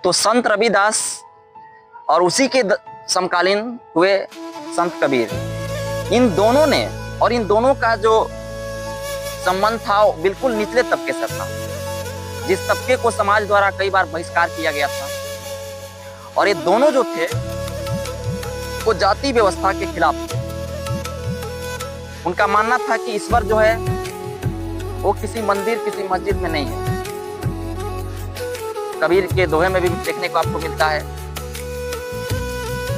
तो संत रविदास और उसी के समकालीन हुए संत कबीर, इन दोनों ने और इन दोनों का जो संबंध था वो बिल्कुल निचले तबके से था, जिस तबके को समाज द्वारा कई बार बहिष्कार किया गया था। और ये दोनों जो थे वो जाति व्यवस्था के खिलाफ थे। उनका मानना था कि ईश्वर जो है वो किसी मंदिर किसी मस्जिद में नहीं है। कबीर के दोहे में भी देखने को आपको मिलता है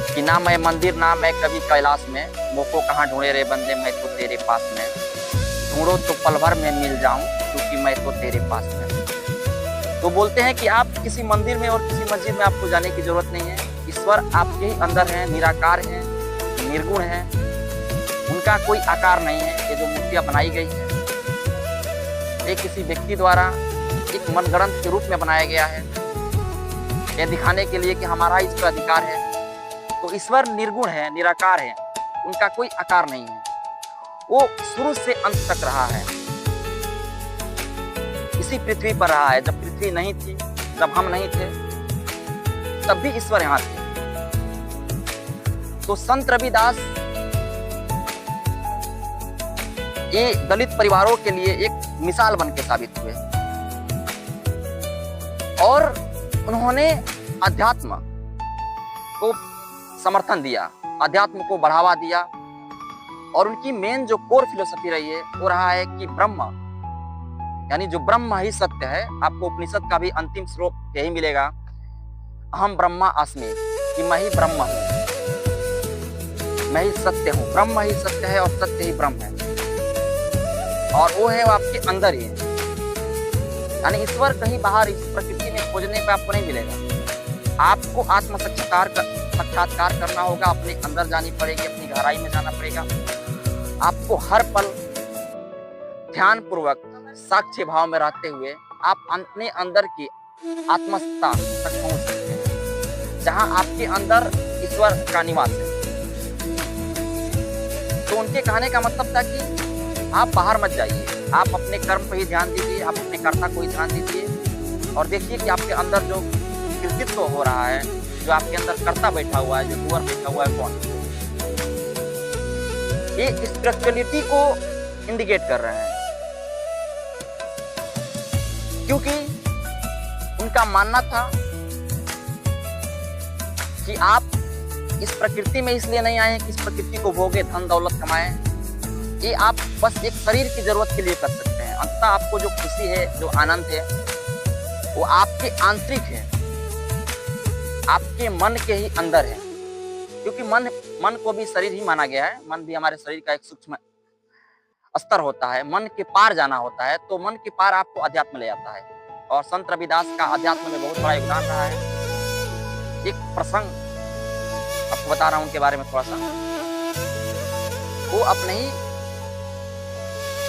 कि ना मैं मंदिर ना मैं कभी कैलाश में, मोको कहाँ ढूंढे रे बंदे मैं तो तेरे पास में, ढूंढो तो पल भर में मिल जाऊं क्योंकि मैं तो तेरे पास में। तो बोलते हैं कि आप किसी मंदिर में और किसी मस्जिद में आपको जाने की जरूरत नहीं है। ईश्वर आपके ही अंदर है, निराकार है, निर्गुण है, उनका कोई आकार नहीं है। ये जो मूर्तियां बनाई गई है ये किसी व्यक्ति द्वारा एक मनगढ़ंत के रूप में बनाया गया है, यह दिखाने के लिए कि हमारा इस पर अधिकार है। तो ईश्वर निर्गुण है, निराकार है, उनका कोई आकार नहीं है। वो शुरू से अंत तक रहा है, इसी पृथ्वी पर रहा है। जब पृथ्वी नहीं थी, जब हम नहीं थे, तब भी ईश्वर यहाँ थे। तो संत रविदास ये दलित परिवारों के लिए एक मिसाल बन के साबित हुए और उन्होंने अध्यात्म को समर्थन दिया, अध्यात्म को बढ़ावा दिया। और उनकी मेन जो कोर फिलोसफी रही है वो रहा है कि ब्रह्म, यानी जो ब्रह्म ही सत्य है। आपको उपनिषद का भी अंतिम श्लोक यही मिलेगा, अहम ब्रह्मा अस्मि, कि मैं ही ब्रह्म हूं, मैं ही सत्य हूं। ब्रह्म ही सत्य है और सत्य ही ब्रह्म है, और वो है वो आपके अंदर ही है। यानी ईश्वर कहीं बाहर इस प्रकृति में खोजने पे आपको नहीं मिलेगा। आपको आत्म साक्षात्कार करना होगा, अपने अंदर जानी पड़ेगी, अपनी गहराई में जाना पड़ेगा। आपको हर पल ध्यान पूर्वक साक्ष्य भाव में रहते हुए आप अपने अंदर की आत्मसत्ता तक पहुंच सकते हैं, जहां आपके अंदर ईश्वर का निवास है। तो उनके कहने का मतलब था कि आप बाहर मत जाइए, आप अपने कर्म पर ही ध्यान दीजिए, आप अपने कर्ता को ही ध्यान दीजिए और देखिए कि आपके अंदर जो कृतित्व हो रहा है, जो आपके अंदर कर्ता बैठा हुआ है, जो डूअर बैठा हुआ है, कौन। ये स्पिरिचुअलिटी को इंडिकेट कर रहे हैं, क्योंकि उनका मानना था कि आप इस प्रकृति में इसलिए नहीं आए हैं कि इस प्रकृति को भोगे, धन दौलत कमाएं। ये आप बस एक शरीर की जरूरत के लिए कर सकते हैं। अंततः आपको जो खुशी है, जो आनंद है, वो आपके आंतरिक है, आपके मन के ही अंदर है। क्योंकि मन को भी शरीर ही माना गया है, मन भी हमारे शरीर का एक सूक्ष्म स्तर होता है। मन के पार जाना होता है, तो मन के पार आपको अध्यात्म ले जाता है। और संत रविदास का अध्यात्म में बहुत बड़ा योगदान रहा है। एक प्रसंग आपको बता रहा हूं उनके बारे में थोड़ा सा। वो अपने ही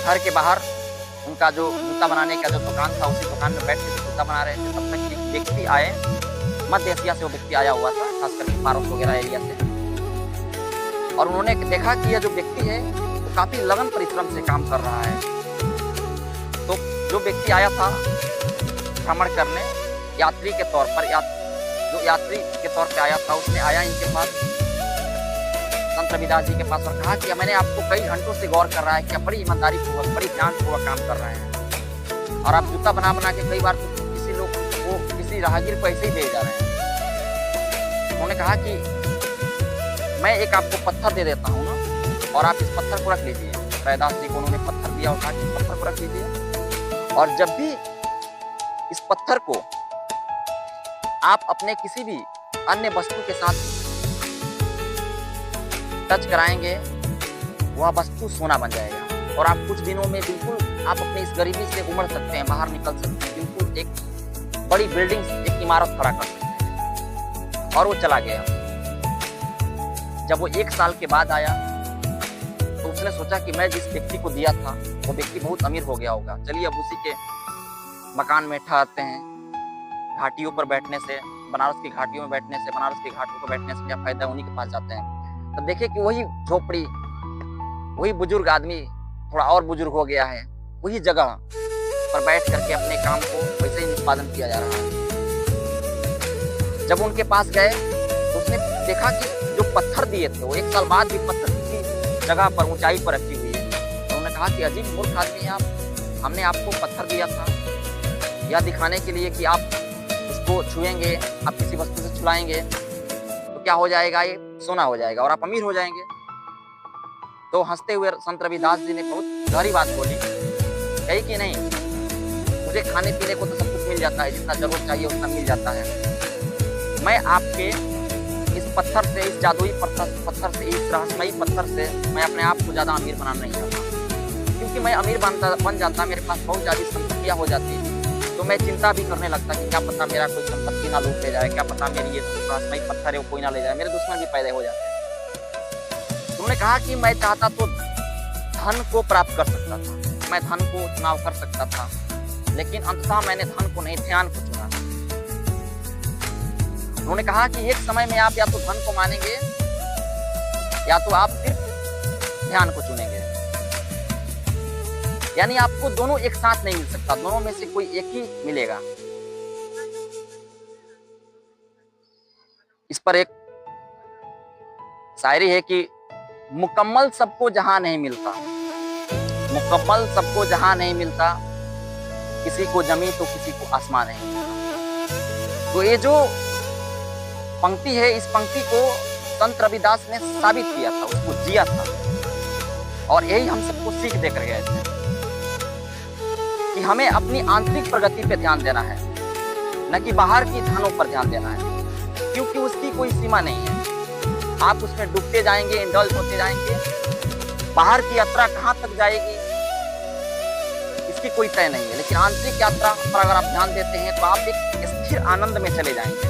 घर के बाहर उनका जो जूता बनाने का जो दुकान था, उसी दुकान में बैठ के जूता बना रहे थे। तब तक एक व्यक्ति आए, मध्य एशिया से वो व्यक्ति आया हुआ था, खास करके फारस वगैरह एरिया से। और उन्होंने देखा कि यह जो व्यक्ति है वो काफी लगन परिश्रम से काम कर रहा है। तो जो व्यक्ति आया था भ्रमण करने, यात्री के तौर पर, जो यात्री के तौर पे आया था, उसने आया इनके पास, संत रविदास जी के पास, और कहा कि मैंने आपको कई घंटों से गौर कर रहा है कि आप बड़ी ईमानदारी पूर्वक, बड़ी ध्यान पूर्वक काम कर रहे हैं, और आप जूता बना बना के कई बार तो किसी लोग को, किसी राहगीर को ऐसे ही दे जा रहे हैं। उन्होंने कहा कि मैं एक आपको पत्थर दे देता हूँ ना, और आप इस पत्थर को रख लीजिए। रविदास जी को उन्होंने पत्थर दिया और कहा कि पत्थर को रख लीजिए, और जब भी इस पत्थर को आप अपने किसी भी अन्य वस्तु के साथ टच कराएंगे, वह वस्तु सोना बन जाएगा, और आप कुछ दिनों में बिल्कुल आप अपनी इस गरीबी से उमड़ सकते हैं, बाहर निकल सकते हैं, बिल्कुल एक बड़ी बिल्डिंग, एक इमारत खड़ा कर सकते हैं। और वो चला गया। जब वो 1 साल के बाद आया तो उसने सोचा कि मैं जिस व्यक्ति को दिया था वो व्यक्ति बहुत अमीर हो गया होगा, चलिए अब उसी के मकान में ठहरते हैं। घाटियों पर बैठने से, बनारस की घाटियों में बैठने से, बनारस की घाटियों पर बैठने से क्या फायदा, उन्हीं के पास जाते हैं। तब देखे कि वही झोपड़ी, वही बुजुर्ग आदमी थोड़ा और बुजुर्ग हो गया है, वही जगह पर बैठ करके अपने काम को वैसे ही निष्पादन किया जा रहा है। जब उनके पास गए तो उसने देखा कि जो पत्थर दिए थे वो 1 साल बाद भी पत्थर किसी जगह पर ऊंचाई पर रखी हुई है। तो उन्होंने कहा कि अजीब मूर्ख आदमी है आप, हमने आपको पत्थर दिया था यह दिखाने के लिए कि आप इसको छुएंगे, आप किसी वस्तु से छुलाएंगे तो क्या हो जाएगा, ये सोना हो जाएगा और आप अमीर हो जाएंगे। तो हंसते हुए संत रविदास जी ने बहुत गहरी बात बोली, कही कि नहीं, मुझे खाने पीने को तो सब कुछ मिल जाता है, जितना जरूरत चाहिए उतना मिल जाता है। मैं आपके इस पत्थर से, इस जादुई पत्थर से, इस रहस्यमयी पत्थर से मैं अपने आप को ज़्यादा अमीर बनाना नहीं चाहता, क्योंकि मैं अमीर बन जाता, मेरे पास बहुत ज़्यादा संपत्तियाँ हो जाती तो मैं चिंता भी करने लगता कि क्या पता मेरा कोई संपत्ति ना लूट ले जाए, क्या पता मेरी ये रहस्यमयी पत्थर है वो कोई ना ले जाए, मेरे दुश्मन भी पैदा हो जाते हैं। उन्होंने कहा कि मैं चाहता तो धन को प्राप्त कर सकता था, मैं धन को चुनाव कर सकता था, लेकिन अंततः मैंने धन को नहीं, ध्यान को चुना। उन्होंने कहा कि एक समय में आप या तो धन को मानेंगे या तो आप सिर्फ ध्यान को चुनेंगे, यानी आपको दोनों एक साथ नहीं मिल सकता, दोनों में से कोई एक ही मिलेगा। इस पर एक शायरी है कि मुकम्मल सबको जहां नहीं मिलता, मुकम्मल सबको जहां नहीं मिलता, किसी को जमीन तो किसी को आसमान नहीं मिलता। तो ये जो पंक्ति है, इस पंक्ति को संत रविदास ने साबित किया था, उसको जिया था, और यही हम सबको सीख देकर गए थे कि हमें अपनी आंतरिक प्रगति पे ध्यान देना है, न कि बाहर की धनों पर ध्यान देना है, क्योंकि उसकी कोई सीमा नहीं है। आप उसमें डूबते जाएंगे, इंडल्ज होते जाएंगे, बाहर की यात्रा कहाँ तक जाएगी इसकी कोई तय नहीं है, लेकिन आंतरिक यात्रा पर अगर आप ध्यान देते हैं तो आप एक स्थिर आनंद में चले जाएंगे।